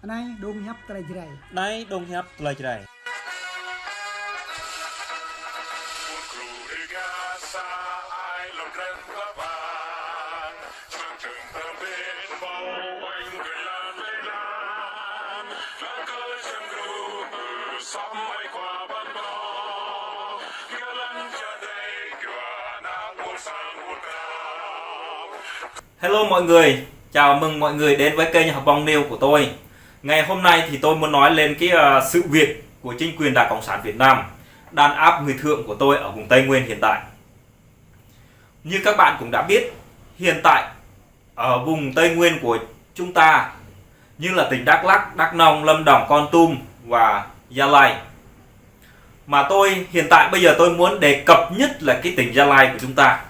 Này đôn nhấp tay dày. Đây đông hiệp lời trời. Hello mọi người, chào mừng mọi người đến với kênh Học Bóng News của tôi. Ngày hôm nay thì tôi muốn nói lên sự việc của chính quyền Đảng Cộng sản Việt Nam đàn áp người thượng của tôi ở vùng Tây Nguyên hiện tại. Như các bạn cũng đã biết, hiện tại ở vùng Tây Nguyên của chúng ta như là tỉnh Đắk Lắk, Đắk Nông, Lâm Đồng, Kon Tum và Gia Lai. Mà tôi hiện tại bây giờ tôi muốn đề cập nhất là cái tỉnh Gia Lai của chúng ta.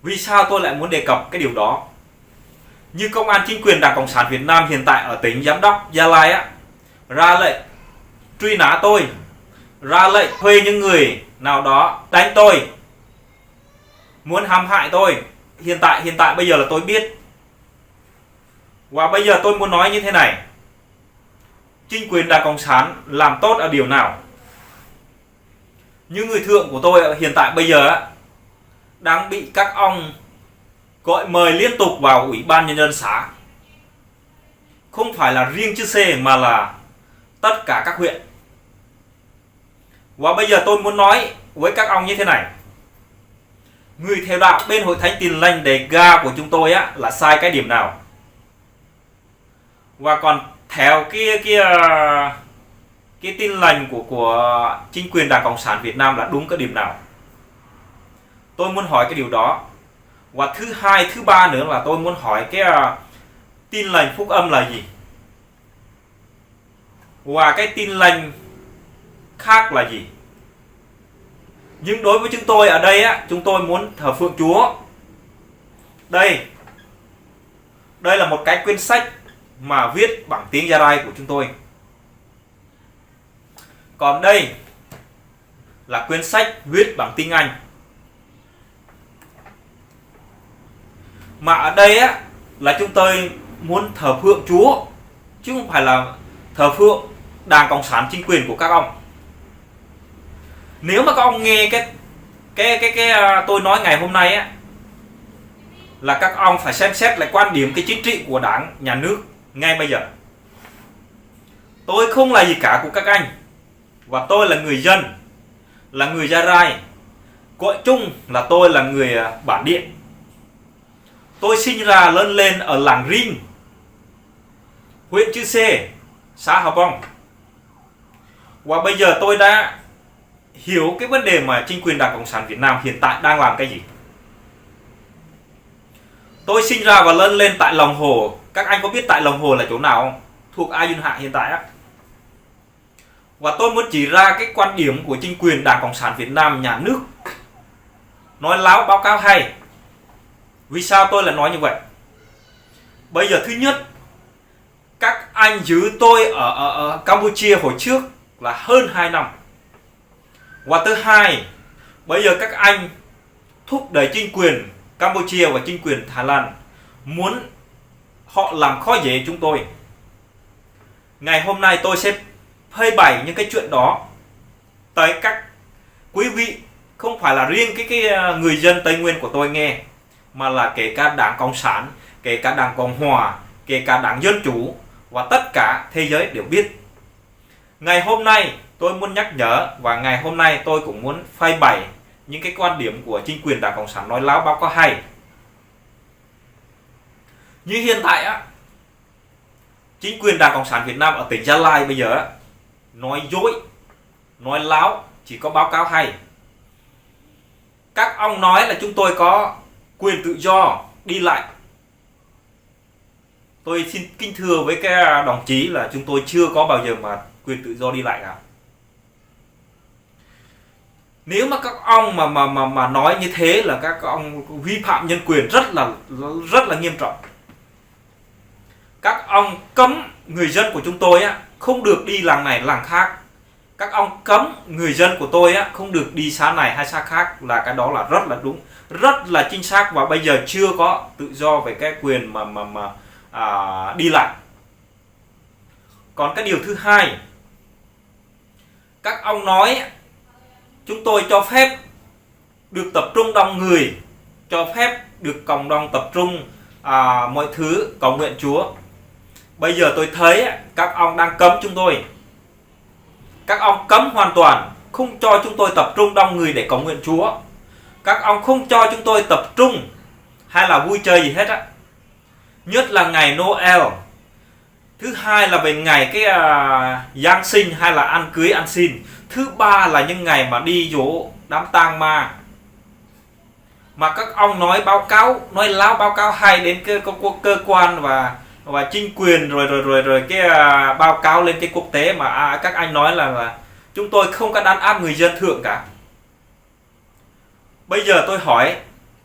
Vì sao tôi lại muốn đề cập cái điều đó? Như công an chính quyền Đảng Cộng sản Việt Nam hiện tại ở tỉnh Giám đốc Gia Lai ra lệnh truy nã tôi, ra lệnh thuê những người nào đó đánh tôi, muốn hãm hại tôi. Hiện tại bây giờ là tôi biết. Và bây giờ tôi muốn nói như thế này. Chính quyền Đảng Cộng sản làm tốt ở điều nào? Như người thượng của tôi hiện tại bây giờ đang bị các ông gọi mời liên tục vào Ủy ban Nhân dân xã. Không phải là riêng chữ C mà là tất cả các huyện. Và bây giờ tôi muốn nói với các ông như thế này. Người theo đạo bên Hội Thánh Tin Lành Đề Ga của chúng tôi là sai cái điểm nào? Và còn theo cái tin lành của chính quyền Đảng Cộng sản Việt Nam là đúng cái điểm nào? Tôi muốn hỏi cái điều đó. Và thứ hai, thứ ba nữa là tôi muốn hỏi tin lành phúc âm là gì? Và cái tin lành khác là gì? Nhưng đối với chúng tôi ở đây chúng tôi muốn thờ phượng Chúa. Đây là một cái quyển sách mà viết bằng tiếng Gia Rai của chúng tôi. Còn đây là quyển sách viết bằng tiếng Anh. Mà ở đây là chúng tôi muốn thờ phượng Chúa, chứ không phải là thờ phượng Đảng Cộng sản chính quyền của các ông. Nếu mà các ông nghe cái tôi nói ngày hôm nay là các ông phải xem xét lại quan điểm cái chính trị của Đảng, nhà nước ngay bây giờ. Tôi không là gì cả của các anh, và tôi là người dân, là người Gia Rai. Gọi chung là tôi là người bản địa. Tôi sinh ra lớn lên ở làng Rin, huyện Chư Sê, xã Hà Bông. Và bây giờ tôi đã hiểu cái vấn đề mà chính quyền Đảng Cộng sản Việt Nam hiện tại đang làm cái gì. Tôi sinh ra và lớn lên tại Lòng Hồ. Các anh có biết tại Lòng Hồ là chỗ nào không? Thuộc Ai Dun Hạ hiện tại Và tôi muốn chỉ ra cái quan điểm của chính quyền Đảng Cộng sản Việt Nam, nhà nước nói láo báo cáo hay. Vì sao tôi lại nói như vậy? Bây giờ thứ nhất, các anh giữ tôi ở Campuchia hồi trước là hơn 2 năm. Và thứ hai, bây giờ các anh thúc đẩy chính quyền Campuchia và chính quyền Thái Lan muốn họ làm khó dễ chúng tôi. Ngày hôm nay tôi sẽ phơi bày những cái chuyện đó tới các quý vị, không phải là riêng cái người dân Tây Nguyên của tôi nghe, mà là kể cả Đảng Cộng sản, kể cả Đảng Cộng hòa, kể cả Đảng Dân Chủ, và tất cả thế giới đều biết. Ngày hôm nay tôi muốn nhắc nhở, và ngày hôm nay tôi cũng muốn phơi bày những cái quan điểm của chính quyền Đảng Cộng sản nói láo báo cáo hay. Như hiện tại chính quyền Đảng Cộng sản Việt Nam ở tỉnh Gia Lai bây giờ nói dối, nói láo, chỉ có báo cáo hay. Các ông nói là chúng tôi có quyền tự do đi lại. Tôi xin kính thưa với các đồng chí là chúng tôi chưa có bao giờ mà quyền tự do đi lại cả. Nếu mà các ông mà nói như thế là các ông vi phạm nhân quyền rất là nghiêm trọng. Các ông cấm người dân của chúng tôi không được đi làng này làng khác. Các ông cấm người dân của tôi không được đi xã này hay xã khác, là cái đó là rất là đúng, rất là chính xác. Và bây giờ chưa có tự do về cái quyền đi lại. Còn cái điều thứ hai, các ông nói chúng tôi cho phép được tập trung đông người, cho phép được cộng đồng tập trung mọi thứ cầu nguyện Chúa. Bây giờ tôi thấy các ông đang cấm chúng tôi. Các ông cấm hoàn toàn, không cho chúng tôi tập trung đông người để cầu nguyện Chúa. Các ông không cho chúng tôi tập trung hay là vui chơi gì hết á. Nhất là ngày Noel. Thứ hai là về ngày cái Giáng sinh hay là ăn cưới ăn xin. Thứ ba là những ngày mà đi dỗ đám tang ma. Mà các ông nói báo cáo, nói láo báo cáo hay đến cơ quan và chính quyền rồi cái báo cáo lên cái quốc tế mà các anh nói là chúng tôi không có đàn áp người dân thượng cả. Bây giờ tôi hỏi,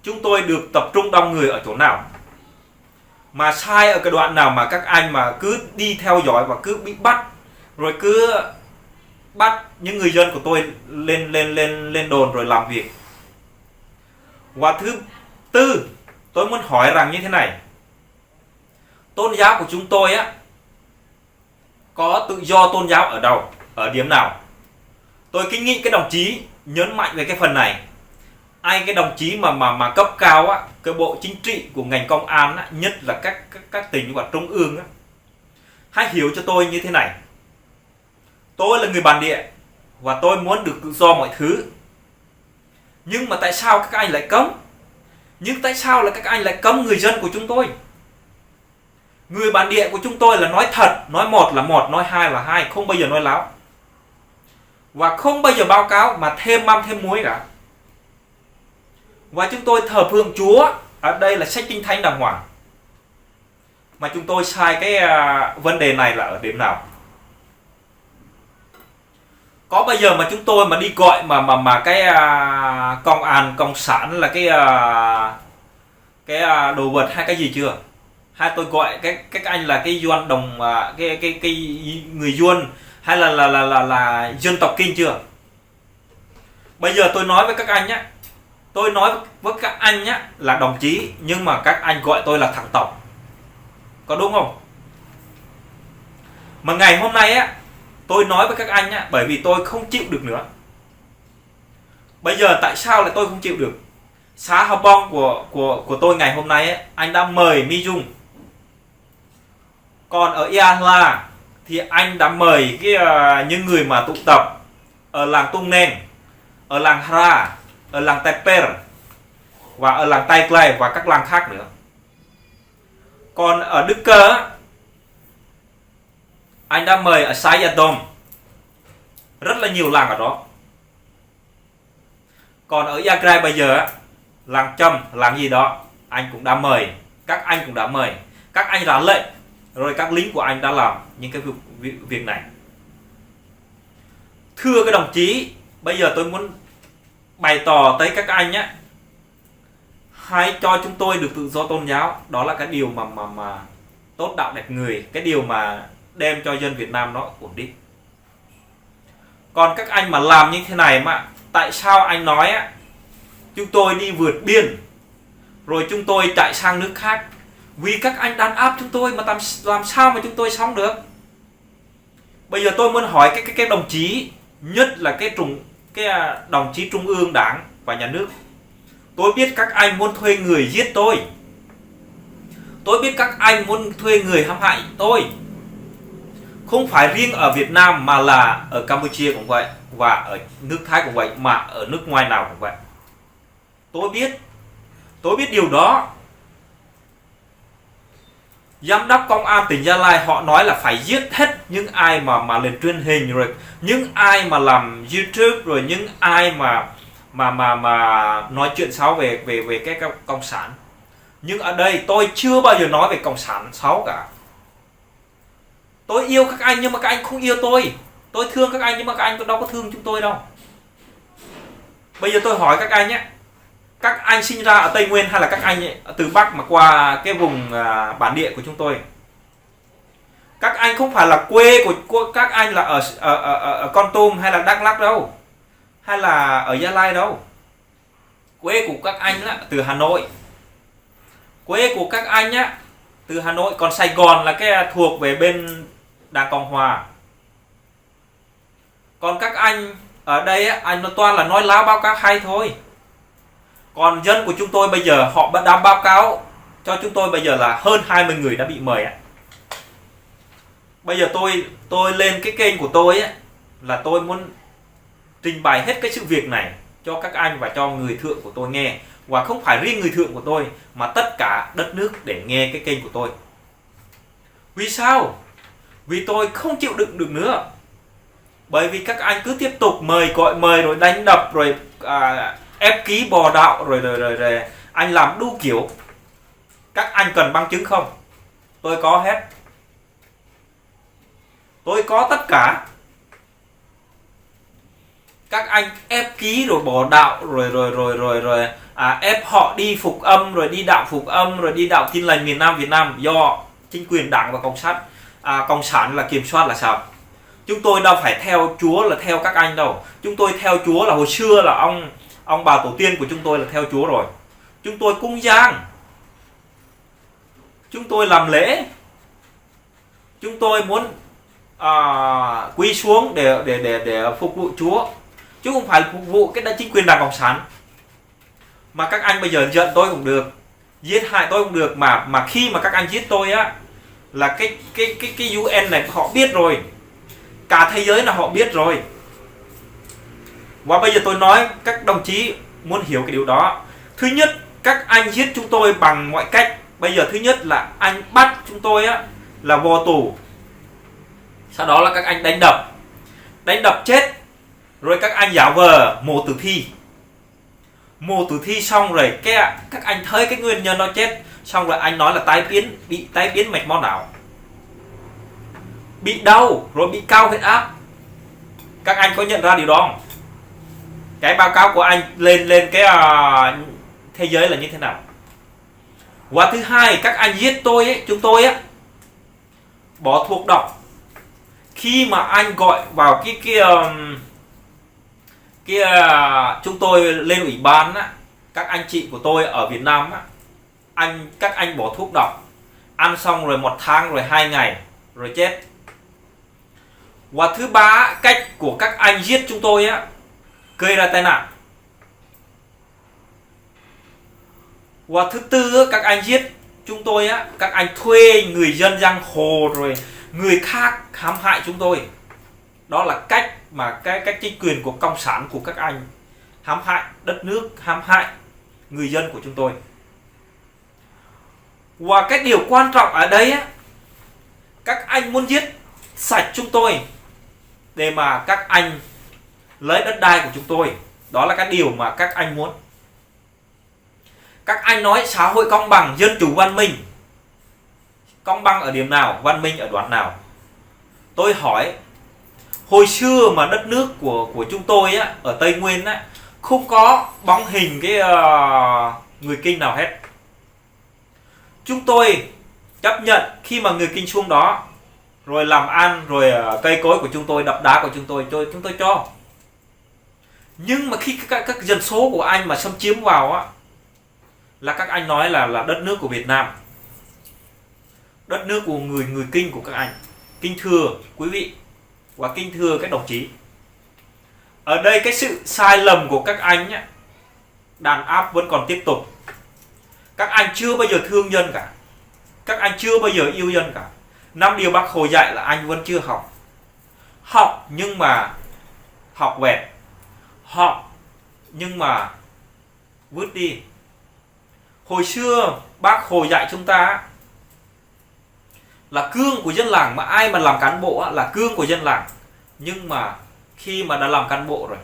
chúng tôi được tập trung đông người ở chỗ nào? Mà sai ở cái đoạn nào mà các anh mà cứ đi theo dõi và cứ bị bắt, rồi cứ bắt những người dân của tôi lên đồn rồi làm việc. Và thứ tư, tôi muốn hỏi rằng như thế này. Tôn giáo của chúng tôi á có tự do tôn giáo ở đâu, ở điểm nào? Tôi kính nghị cái đồng chí nhấn mạnh về cái phần này. Ai cái đồng chí mà cấp cao á, cái bộ chính trị của ngành công an á, nhất là các tỉnh và trung ương á, hãy hiểu cho tôi như thế này. Tôi là người bản địa và tôi muốn được tự do mọi thứ. Nhưng mà tại sao các anh lại cấm? Nhưng tại sao là các anh lại cấm người dân của chúng tôi? Người bản địa của chúng tôi là nói thật, nói một là một, nói hai là hai, không bao giờ nói láo. Và không bao giờ báo cáo mà thêm mắm thêm muối cả. Và chúng tôi thờ phượng Chúa, ở đây là sách Kinh Thánh đàng hoàng. Mà chúng tôi sai cái vấn đề này là ở điểm nào? Có bây giờ mà chúng tôi mà đi gọi mà cái công an, cộng sản là cái đồ vật hay cái gì chưa? Hay tôi gọi các anh là cái doan đồng cái người doan hay là dân tộc Kinh chưa? Bây giờ tôi nói với các anh nhé. Tôi nói với các anh nhé là đồng chí, nhưng mà các anh gọi tôi là thằng Tộc. Có đúng không? Mà ngày hôm nay á, tôi nói với các anh á, bởi vì tôi không chịu được nữa. Bây giờ tại sao lại tôi không chịu được? Xã Hà Bông của tôi ngày hôm nay á, anh đã mời Mi Dung. Còn ở Yala thì anh đã mời những người mà tụ tập ở làng Tung Nen, ở làng Hara, ở làng Teper và ở làng Tay Clay và các làng khác nữa. Còn ở Đức Cơ anh đã mời ở Sayadom, rất là nhiều làng ở đó. Còn ở Yagrai bây giờ làng Châm, làng gì đó anh cũng đã mời, các anh cũng đã mời, các anh ra lệnh, rồi các lính của anh đã làm những cái việc này. Thưa các đồng chí, bây giờ tôi muốn bày tỏ tới các anh nhé, hãy cho chúng tôi được tự do tôn giáo. Đó là cái điều mà tốt đạo đẹp người, cái điều mà đem cho dân Việt Nam nó ổn định. Còn các anh mà làm như thế này mà tại sao anh nói á, chúng tôi đi vượt biên rồi chúng tôi chạy sang nước khác vì các anh đàn áp chúng tôi, mà làm sao mà chúng tôi sống được? Bây giờ tôi muốn hỏi cái đồng chí, nhất là cái đồng chí trung ương đảng và nhà nước. Tôi biết các anh muốn thuê người giết tôi. Tôi biết các anh muốn thuê người hãm hại tôi. Không phải riêng ở Việt Nam mà là ở Campuchia cũng vậy, và ở nước Thái cũng vậy, mà ở nước ngoài nào cũng vậy. Tôi biết điều đó. Giám đốc công an tỉnh Gia Lai họ nói là phải giết hết những ai mà lên truyền hình, rồi những ai mà làm YouTube, rồi những ai mà nói chuyện xấu về cái cộng sản. Nhưng ở đây tôi chưa bao giờ nói về cộng sản xấu cả. Tôi yêu các anh nhưng mà các anh không yêu tôi. Tôi thương các anh nhưng mà các anh đâu có thương chúng tôi đâu. Bây giờ tôi hỏi các anh nhé, các anh sinh ra ở Tây Nguyên hay là các anh từ Bắc mà qua cái vùng bản địa của chúng tôi? Các anh không phải là quê của các anh là ở Kon Tum hay là Đắk Lắk đâu, hay là ở Gia Lai đâu. Quê của các anh là từ Hà Nội. Quê của các anh á từ Hà Nội, còn Sài Gòn là cái thuộc về bên Đảng Cộng Hòa. Còn các anh ở đây anh nó toàn là nói láo báo cáo hay thôi. Còn dân của chúng tôi bây giờ họ đang báo cáo cho chúng tôi bây giờ là hơn 20 người đã bị mời. Bây giờ tôi lên cái kênh của tôi là tôi muốn trình bày hết cái sự việc này cho các anh và cho người thượng của tôi nghe. Và không phải riêng người thượng của tôi mà tất cả đất nước để nghe cái kênh của tôi. Vì sao? Vì tôi không chịu đựng được nữa. Bởi vì các anh cứ tiếp tục mời gọi mời rồi đánh đập rồi ép ký bò đạo rồi anh làm đu kiểu. Các anh cần bằng chứng không? Tôi có hết. Tôi có tất cả. Các anh ép ký rồi bỏ đạo rồi ép họ đi phục âm rồi đi đạo phục âm rồi đi đạo Tin Lành miền Nam Việt Nam do chính quyền đảng và cộng sản là kiểm soát là sao? Chúng tôi đâu phải theo Chúa là theo các anh đâu. Chúng tôi theo Chúa là hồi xưa là ông bà tổ tiên của chúng tôi là theo Chúa rồi. Chúng tôi cúng giang. Chúng tôi làm lễ. Chúng tôi muốn quy xuống để phục vụ Chúa, chứ không phải phục vụ cái chính quyền đảng cộng sản. Mà các anh bây giờ giận tôi cũng được, giết hại tôi cũng được, mà khi mà các anh giết tôi là cái UN này họ biết rồi, cả thế giới là họ biết rồi. Và bây giờ tôi nói các đồng chí muốn hiểu cái điều đó. Thứ nhất, các anh giết chúng tôi bằng mọi cách. Bây giờ thứ nhất là anh bắt chúng tôi là vô tù. Sau đó là các anh đánh đập chết. Rồi các anh giả vờ mổ tử thi. Mổ tử thi xong rồi các anh thấy cái nguyên nhân nó chết, xong rồi anh nói là bị tái biến mạch máu não, bị đau rồi bị cao huyết áp. Các anh có nhận ra điều đó không? Cái báo cáo của anh lên cái thế giới là như thế nào? Và thứ hai, các anh giết chúng tôi bỏ thuốc độc. Khi mà anh gọi vào chúng tôi lên ủy ban các anh chị của tôi ở Việt Nam các anh bỏ thuốc độc, ăn xong rồi 1 tháng rồi 2 ngày rồi chết. Và thứ ba, cách của các anh giết chúng tôi gây ra tai nạn. Và thứ tư, các anh giết chúng tôi các anh thuê người dân giang hồ rồi người khác hãm hại chúng tôi. Đó là cách mà cái chính quyền của cộng sản của các anh hãm hại đất nước, hãm hại người dân của chúng tôi. Và cái điều quan trọng ở đây các anh muốn giết sạch chúng tôi để mà các anh lấy đất đai của chúng tôi. Đó là cái điều mà các anh muốn. Các anh nói xã hội công bằng, dân chủ, văn minh. Công bằng ở điểm nào, văn minh ở đoạn nào? Tôi hỏi, hồi xưa mà đất nước của chúng tôi ở Tây Nguyên không có bóng hình cái người Kinh nào hết. Chúng tôi chấp nhận khi mà người Kinh xuống đó rồi làm ăn, rồi cây cối của chúng tôi, đập đá của chúng tôi cho. Nhưng mà khi các dân số của anh mà xâm chiếm vào là các anh nói là đất nước của Việt Nam, đất nước của người Kinh của các anh. Kính thưa quý vị và kính thưa các đồng chí, ở đây cái sự sai lầm của các anh đàn áp vẫn còn tiếp tục. Các anh chưa bao giờ thương dân cả, các anh chưa bao giờ yêu dân cả. 5 điều Bác Hồ dạy là anh vẫn chưa học nhưng mà học vẹt, học nhưng mà vứt đi. Hồi xưa Bác Hồ dạy chúng ta là cương của dân làng, mà ai mà làm cán bộ là cương của dân làng. Nhưng mà khi mà đã làm cán bộ rồi,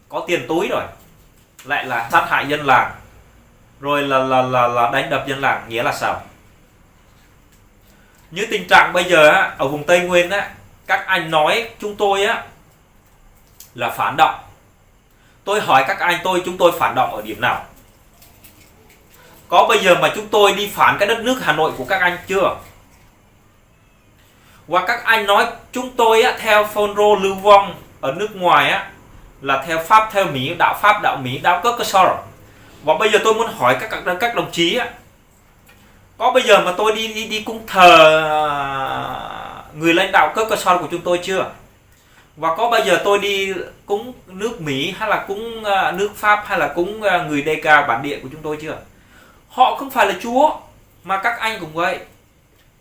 có tiền túi rồi, lại là sát hại dân làng, rồi là đánh đập dân làng. Nghĩa là sao? Như tình trạng bây giờ ở vùng Tây Nguyên các anh nói chúng tôi là phản động. Tôi hỏi các anh chúng tôi phản động ở điểm nào? Có bây giờ mà chúng tôi đi phản cái đất nước Hà Nội của các anh chưa? Và các anh nói chúng tôi theo phôn rô lưu vong ở nước ngoài là theo Pháp, theo Mỹ, đạo Pháp, đạo Mỹ, đạo cơ sở. Và bây giờ tôi muốn hỏi các đồng chí có bây giờ mà tôi đi cúng thờ người lãnh đạo cấp cơ sở của chúng tôi chưa? Và có bao giờ tôi đi cúng nước Mỹ hay là cúng nước Pháp hay là cúng người DK bản địa của chúng tôi chưa? Họ không phải là Chúa, mà các anh cũng vậy.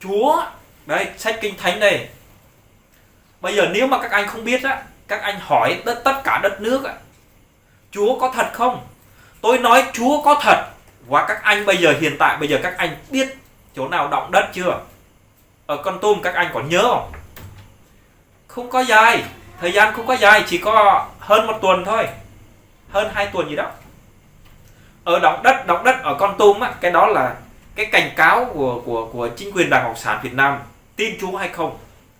Chúa, đây, sách Kinh Thánh đây. Bây giờ nếu mà các anh không biết á, các anh hỏi tất cả đất nước á, Chúa có thật không? Tôi nói Chúa có thật. Và các anh bây giờ hiện tại bây giờ các anh biết chỗ nào động đất chưa? Ở Kon Tum các anh còn nhớ không? Không có dài, thời gian không có dài, chỉ có hơn 1 tuần thôi, hơn 2 tuần gì đó. Ở động đất ở Kon Tum á, cái đó là cái cảnh cáo của chính quyền Đảng Cộng sản Việt Nam. Tin Chúa hay không,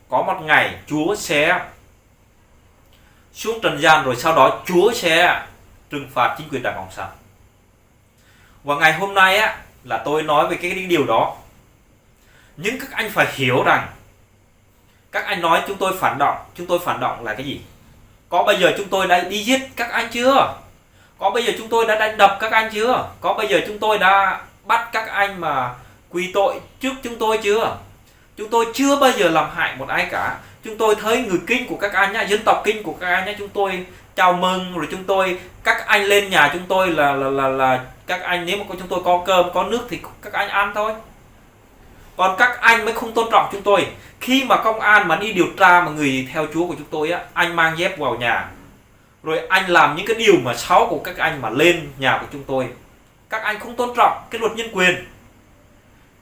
có một ngày Chúa sẽ xuống trần gian, rồi sau đó Chúa sẽ trừng phạt chính quyền Đảng Cộng sản. Và ngày hôm nay á, là tôi nói về cái điều đó. Nhưng các anh phải hiểu rằng, các anh nói chúng tôi phản động là cái gì? Có bây giờ chúng tôi đã đi giết các anh chưa? Có bây giờ chúng tôi đã đánh đập các anh chưa? Có bây giờ chúng tôi đã bắt các anh mà quy tội trước chúng tôi chưa? Chúng tôi chưa bao giờ làm hại một ai cả. Chúng tôi thấy người Kinh của các anh nhá, dân tộc Kinh của các anh nhá, chúng tôi chào mừng, rồi các anh lên nhà chúng tôi là các anh, nếu mà chúng tôi có cơm có nước thì các anh ăn thôi. Còn các anh mới không tôn trọng chúng tôi. Khi mà công an mà đi điều tra mà người theo Chúa của chúng tôi á, anh mang dép vào nhà, rồi anh làm những cái điều mà xấu của các anh mà lên nhà của chúng tôi. Các anh không tôn trọng cái luật nhân quyền.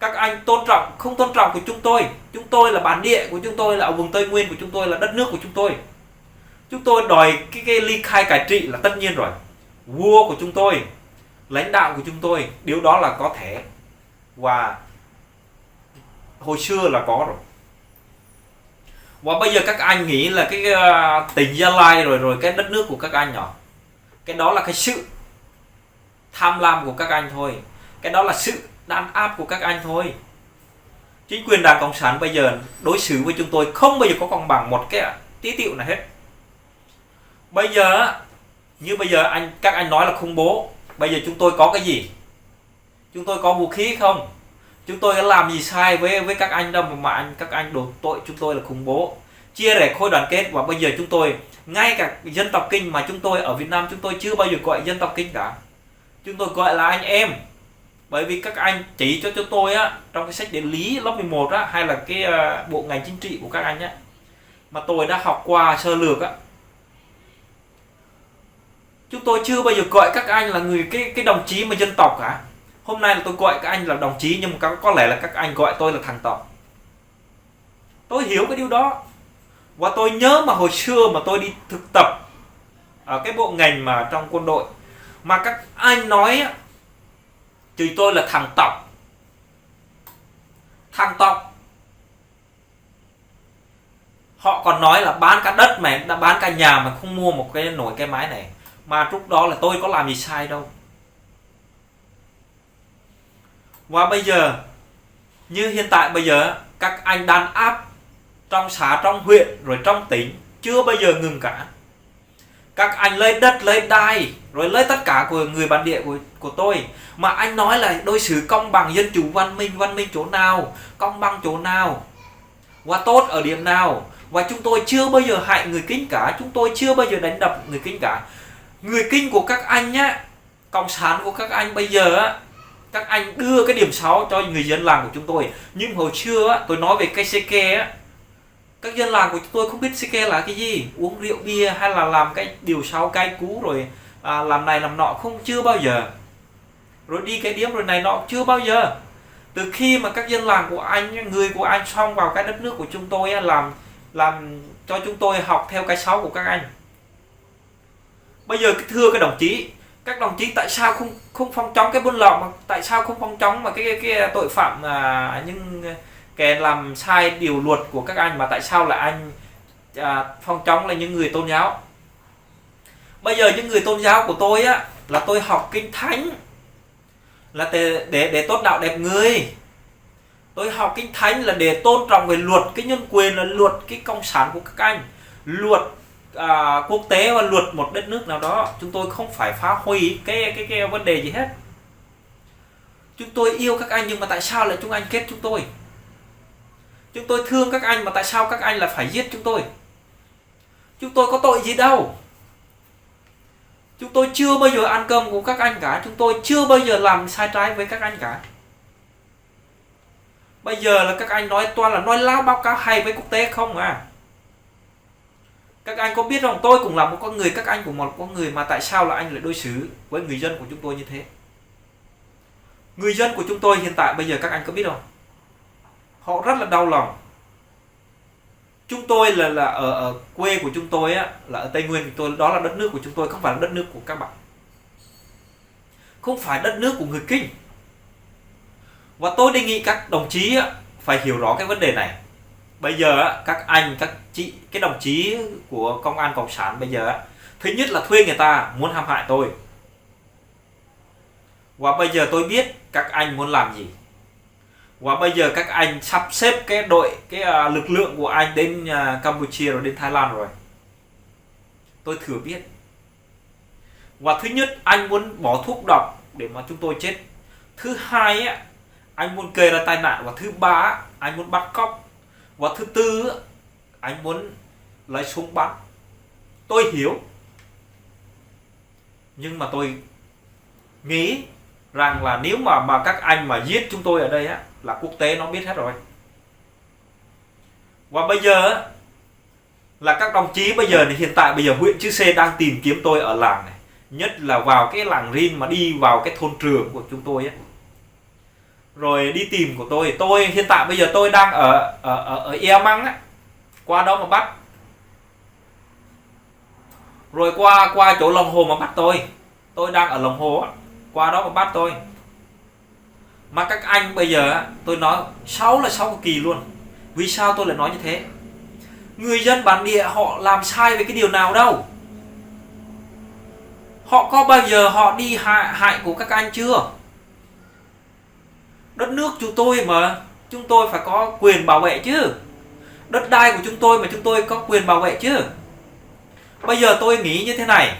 Các anh không tôn trọng của chúng tôi. Chúng tôi là bản địa của chúng tôi, là ở vùng Tây Nguyên của chúng tôi, là đất nước của chúng tôi. Chúng tôi đòi cái ly khai cai trị là tất nhiên rồi. Vua của chúng tôi, lãnh đạo của chúng tôi, điều đó là có thể. Và hồi xưa là có rồi. Và bây giờ các anh nghĩ là cái tỉnh Gia Lai rồi cái đất nước của các anh nhỏ, cái đó là cái sự tham lam của các anh thôi. Cái đó là sự đàn áp của các anh thôi. Chính quyền Đảng Cộng sản bây giờ đối xử với chúng tôi không bao giờ có công bằng một cái tí tẹo nào hết. Bây giờ như bây giờ các anh nói là khủng bố. Bây giờ chúng tôi có cái gì? Chúng tôi có vũ khí không? Chúng tôi đã làm gì sai với các anh đâu mà các anh đổ tội chúng tôi là khủng bố, chia rẽ khối đoàn kết. Và bây giờ chúng tôi, ngay cả dân tộc Kinh mà chúng tôi ở Việt Nam, chúng tôi chưa bao giờ gọi dân tộc Kinh cả. Chúng tôi gọi là anh em. Bởi vì các anh chỉ cho chúng tôi á, trong cái sách địa lý lớp 11 á, hay là cái bộ ngành chính trị của các anh á, mà tôi đã học qua sơ lược á, chúng tôi chưa bao giờ gọi các anh là người cái đồng chí mà dân tộc cả. Hôm nay là tôi gọi các anh là đồng chí, nhưng mà có lẽ là các anh gọi tôi là thằng tộc. Tôi hiểu cái điều đó. Và tôi nhớ mà hồi xưa mà tôi đi thực tập ở cái bộ ngành mà trong quân đội, mà các anh nói chửi tôi là thằng tộc. Thằng tộc. Họ còn nói là bán cả đất mà, đã bán cả nhà mà không mua một cái nồi cái máy này. Mà lúc đó là tôi có làm gì sai đâu. Và bây giờ, như hiện tại bây giờ, các anh đàn áp trong xã, trong huyện, rồi trong tỉnh, chưa bao giờ ngừng cả. Các anh lấy đất, lấy đai, rồi lấy tất cả của người bản địa của tôi. Mà anh nói là đối xử công bằng, dân chủ, văn minh chỗ nào, công bằng chỗ nào, và tốt ở điểm nào. Và chúng tôi chưa bao giờ hại người Kinh cả, chúng tôi chưa bao giờ đánh đập người Kinh cả. Người Kinh của các anh nhá, cộng sản của các anh bây giờ á, các anh đưa cái điểm xấu cho người dân làng của chúng tôi. Nhưng hồi xưa á, tôi nói về cái sake á, các dân làng của chúng tôi không biết sake là cái gì, uống rượu bia hay là làm cái điều xấu cay cú, rồi làm này làm nọ, không, chưa bao giờ. Rồi đi cái điếm rồi này nọ, chưa bao giờ. Từ khi mà các dân làng của anh, người của anh xông vào cái đất nước của chúng tôi á, làm cho chúng tôi học theo cái xấu của các anh. Bây giờ thưa các đồng chí, các đồng chí tại sao không phòng chống cái buôn lậu, mà tại sao không phòng chống mà cái tội phạm những kẻ làm sai điều luật của các anh, mà tại sao là anh phòng chống là những người tôn giáo? Bây giờ những người tôn giáo của tôi á, là tôi học Kinh Thánh là để tốt đạo đẹp người. Tôi học Kinh Thánh là để tôn trọng về luật, cái nhân quyền, là luật cái cộng sản của các anh, luật quốc tế và luật một đất nước nào đó. Chúng tôi không phải phá hủy cái vấn đề gì hết. Chúng tôi yêu các anh, nhưng mà tại sao lại chúng anh kết chúng tôi? Chúng tôi thương các anh mà tại sao các anh lại phải giết chúng tôi? Chúng tôi có tội gì đâu. Chúng tôi chưa bao giờ ăn cơm của các anh cả. Chúng tôi chưa bao giờ làm sai trái với các anh cả. Bây giờ là các anh nói toàn là nói láo báo cáo hay với quốc tế không à. Các anh có biết không, tôi cũng là một con người, các anh cũng một con người, mà tại sao là anh lại đối xử với người dân của chúng tôi như thế? Người dân của chúng tôi hiện tại bây giờ các anh có biết không? Họ rất là đau lòng. Chúng tôi là ở quê của chúng tôi á, là ở Tây Nguyên của tôi, đó là đất nước của chúng tôi, không phải là đất nước của các bạn. Không phải đất nước của người Kinh. Và tôi đề nghị các đồng chí á, phải hiểu rõ cái vấn đề này. Bây giờ á, các anh, các chị, cái đồng chí của công an cộng sản bây giờ á, thứ nhất là thuê người ta muốn hãm hại tôi. Và bây giờ tôi biết các anh muốn làm gì. Và bây giờ các anh sắp xếp cái đội, cái lực lượng của anh đến Campuchia rồi đến Thái Lan rồi. Tôi thừa biết. Và thứ nhất, anh muốn bỏ thuốc độc để mà chúng tôi chết. Thứ hai á, anh muốn gây ra tai nạn. Và thứ ba, anh muốn bắt cóc. Và thứ tư, anh muốn lấy súng bắn. Tôi hiểu. Nhưng mà tôi nghĩ rằng là nếu mà các anh mà giết chúng tôi ở đây á, là quốc tế nó biết hết rồi. Và bây giờ là các đồng chí bây giờ này, hiện tại bây giờ huyện Chư Sê đang tìm kiếm tôi ở làng này, nhất là vào cái làng Rin mà đi vào cái thôn trường của chúng tôi ấy. Rồi đi tìm của tôi hiện tại bây giờ tôi đang ở Ea Măng á, qua đó mà bắt. Rồi qua chỗ Lòng Hồ mà bắt tôi đang ở Lòng Hồ á, qua đó mà bắt tôi. Mà các anh bây giờ tôi nói xấu là xấu cực kỳ luôn. Vì sao tôi lại nói như thế? Người dân bản địa họ làm sai về cái điều nào đâu? Họ có bao giờ họ đi hại của các anh chưa? Đất nước chúng tôi mà, chúng tôi phải có quyền bảo vệ chứ. Đất đai của chúng tôi mà chúng tôi có quyền bảo vệ chứ. Bây giờ tôi nghĩ như thế này.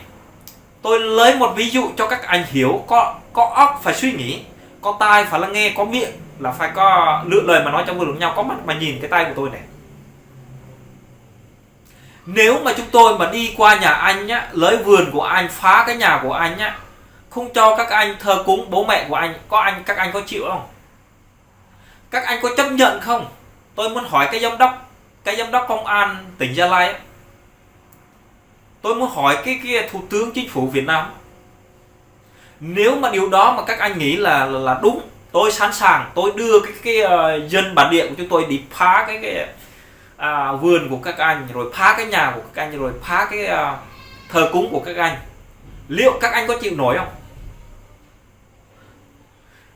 Tôi lấy một ví dụ cho các anh hiểu. Có óc phải suy nghĩ, có tai phải lắng nghe, có miệng là phải có lựa lời mà nói trong vừa nhau, có mắt mà nhìn cái tay của tôi này. Nếu mà chúng tôi mà đi qua nhà anh nhá, lấy vườn của anh, phá cái nhà của anh nhá, không cho các anh thờ cúng bố mẹ của anh, các anh có chịu không? Các anh có chấp nhận không? Tôi muốn hỏi cái giám đốc công an tỉnh Gia Lai ấy. Tôi muốn hỏi cái thủ tướng chính phủ Việt Nam. Nếu mà điều đó mà các anh nghĩ là đúng, tôi sẵn sàng, tôi đưa cái dân bản địa của chúng tôi đi phá cái vườn của các anh, rồi phá cái nhà của các anh, rồi phá cái thờ cúng của các anh. Liệu các anh có chịu nổi không?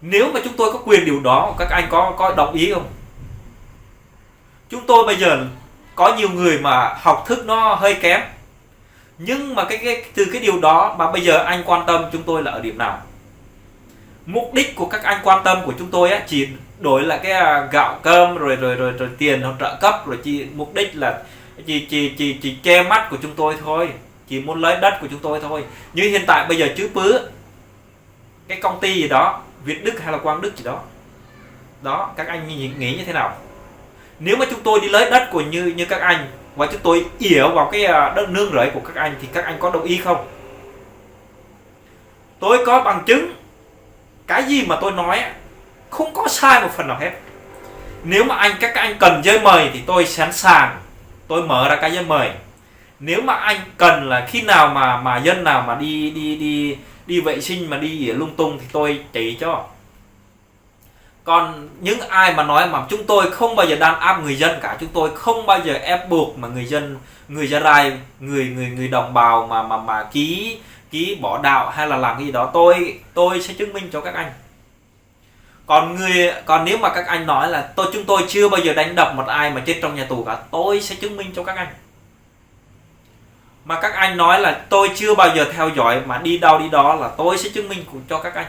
Nếu mà chúng tôi có quyền điều đó, các anh có đồng ý không? Chúng tôi bây giờ có nhiều người mà học thức nó hơi kém. Nhưng mà từ cái điều đó mà bây giờ anh quan tâm chúng tôi là ở điểm nào? Mục đích của các anh quan tâm của chúng tôi á, chỉ đổi là cái gạo cơm rồi tiền trợ cấp, rồi chỉ mục đích là chỉ che mắt của chúng tôi thôi, chỉ muốn lấy đất của chúng tôi thôi. Như hiện tại bây giờ chứ bứ cái công ty gì đó, Việt Đức hay là Quang Đức gì đó, đó các anh nghĩ như thế nào? Nếu mà chúng tôi đi lấy đất của như các anh và chúng tôi ỉa vào cái đất nương rẫy của các anh thì các anh có đồng ý không? Tôi có bằng chứng. Cái gì mà tôi nói không có sai một phần nào hết. Nếu mà các anh cần giấy mời thì tôi sẵn sàng, tôi mở ra cái giấy mời. Nếu mà anh cần là khi nào mà dân nào mà đi vệ sinh mà đi ỉa lung tung thì tôi chỉ cho. Còn những ai mà nói mà chúng tôi không bao giờ đàn áp người dân cả, chúng tôi không bao giờ ép buộc mà người dân, người Gia Rai, người đồng bào mà ký bỏ đạo hay là làm cái gì đó, tôi sẽ chứng minh cho các anh. Còn nếu mà các anh nói là chúng tôi chưa bao giờ đánh đập một ai mà chết trong nhà tù cả, tôi sẽ chứng minh cho các anh. Mà các anh nói là tôi chưa bao giờ theo dõi mà đi đâu đi đó, là tôi sẽ chứng minh cho các anh.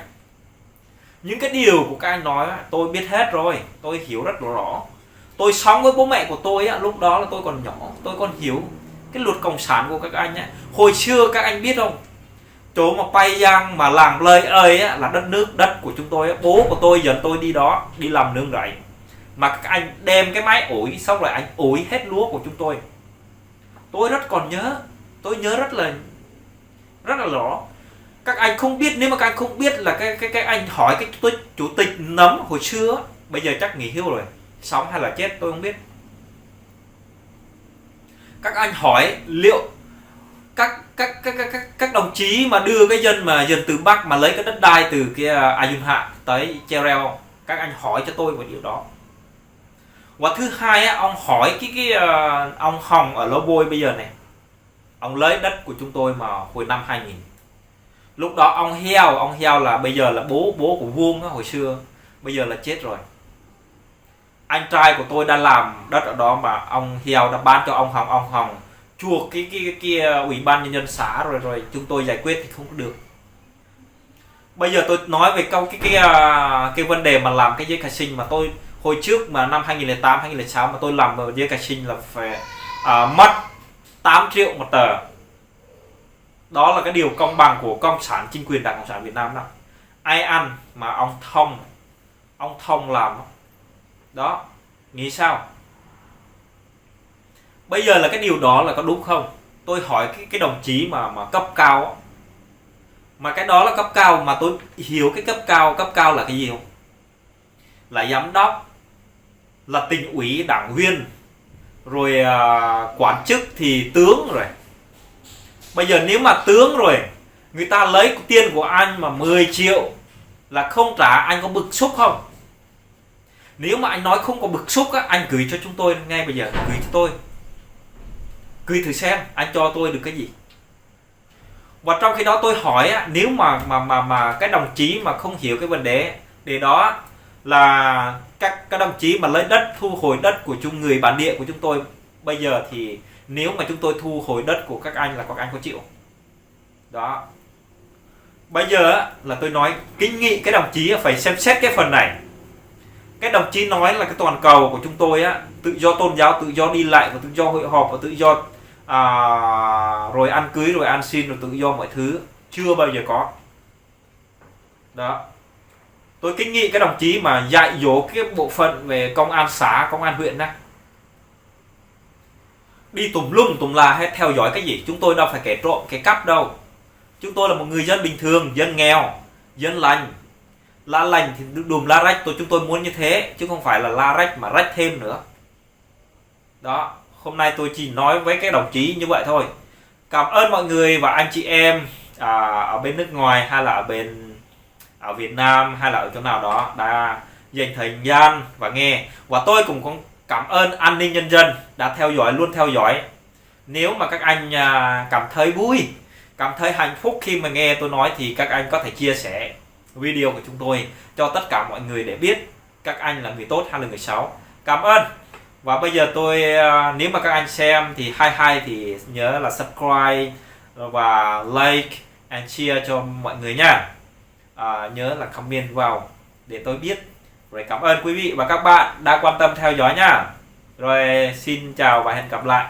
Những cái điều của các anh nói tôi biết hết rồi, tôi hiểu rất rõ. Tôi sống với bố mẹ của tôi lúc đó là tôi còn nhỏ, tôi còn hiểu cái luật cộng sản của các anh. Hồi xưa các anh biết không, chỗ mà Pai Giang mà làng Lơi ơi là đất của chúng tôi. Bố của tôi dẫn tôi đi đó, đi làm nương rẫy. mà các anh đem cái máy ủi xong rồi anh ủi hết lúa của chúng tôi rất còn nhớ, tôi nhớ rất là rõ. Các anh không biết, nếu mà các anh không biết là cái anh hỏi cái chủ tịch nấm hồi xưa, bây giờ chắc nghỉ hưu rồi, sống hay là chết tôi không biết. Các anh hỏi liệu các đồng chí mà đưa cái dân từ Bắc mà lấy cái đất đai từ cái Ayun Hạ tới Chereo, các anh hỏi cho tôi về điều đó. Và thứ hai á, ông hỏi ông Hồng ở Lô Bôi bây giờ này, ông lấy đất của chúng tôi mà hồi năm 2000. Lúc đó ông Heo là bây giờ là bố của Vuông á, hồi xưa bây giờ là chết rồi. Anh trai của tôi đã làm đất ở đó mà ông Heo đã bán cho ông Hồng chuộc cái ủy ban nhân dân xã rồi chúng tôi giải quyết thì không có được. Bây giờ tôi nói về cái vấn đề mà làm cái giấy khai sinh mà tôi hồi trước mà năm 2008 2006 mà tôi làm giấy khai sinh là phải mất 8 triệu một tờ. Đó là cái điều công bằng của Cộng sản, chính quyền Đảng Cộng sản Việt Nam đó. Ai ăn mà ông Thông làm đó, nghĩ sao? Bây giờ là cái điều đó là có đúng không? Tôi hỏi cái đồng chí mà cấp cao đó. Mà cái đó là cấp cao, mà tôi hiểu cái cấp cao là cái gì không? Là giám đốc, là tỉnh ủy, đảng viên, rồi quản chức thì tướng rồi. Bây giờ nếu mà tướng rồi, người ta lấy tiền của anh mà 10 triệu là không trả, anh có bực xúc không? Nếu mà anh nói không có bực xúc á, anh gửi cho chúng tôi ngay bây giờ, gửi cho tôi, gửi thử xem anh cho tôi được cái gì. Và trong khi đó tôi hỏi á, nếu mà cái đồng chí mà không hiểu cái vấn đề đó là các đồng chí mà lấy đất, thu hồi đất của người bản địa của chúng tôi, bây giờ thì nếu mà chúng tôi thu hồi đất của các anh là các anh có chịu đó. Bây giờ là tôi nói kiến nghị cái đồng chí phải xem xét cái phần này. Cái đồng chí nói là cái toàn cầu của chúng tôi á, tự do tôn giáo, tự do đi lại và tự do hội họp và tự do rồi ăn cưới rồi ăn xin rồi tự do mọi thứ, chưa bao giờ có đó. Tôi kiến nghị cái đồng chí mà dạy dỗ cái bộ phận về công an xã, công an huyện này, đi tùm lum tùm la hay theo dõi cái gì. Chúng tôi đâu phải kẻ trộm kẻ cắp đâu, chúng tôi là một người dân bình thường, dân nghèo, dân lành. La lành thì đùm la rách, chúng tôi muốn như thế chứ không phải là la rách mà rách thêm nữa đó. Hôm nay tôi chỉ nói với cái đồng chí như vậy thôi. Cảm ơn mọi người và anh chị em ở bên nước ngoài hay là ở Việt Nam hay là ở chỗ nào đó đã dành thời gian và nghe. Và tôi cũng có cảm ơn An ninh Nhân dân đã luôn theo dõi. Nếu mà các anh cảm thấy vui, cảm thấy hạnh phúc khi mà nghe tôi nói thì các anh có thể chia sẻ video của chúng tôi cho tất cả mọi người để biết các anh là người tốt hay là người xấu. Cảm ơn. Và bây giờ nếu mà các anh xem thì hay thì nhớ là subscribe và like and share cho mọi người nha. Nhớ là comment vào để tôi biết. Rồi cảm ơn quý vị và các bạn đã quan tâm theo dõi nha. Rồi xin chào và hẹn gặp lại.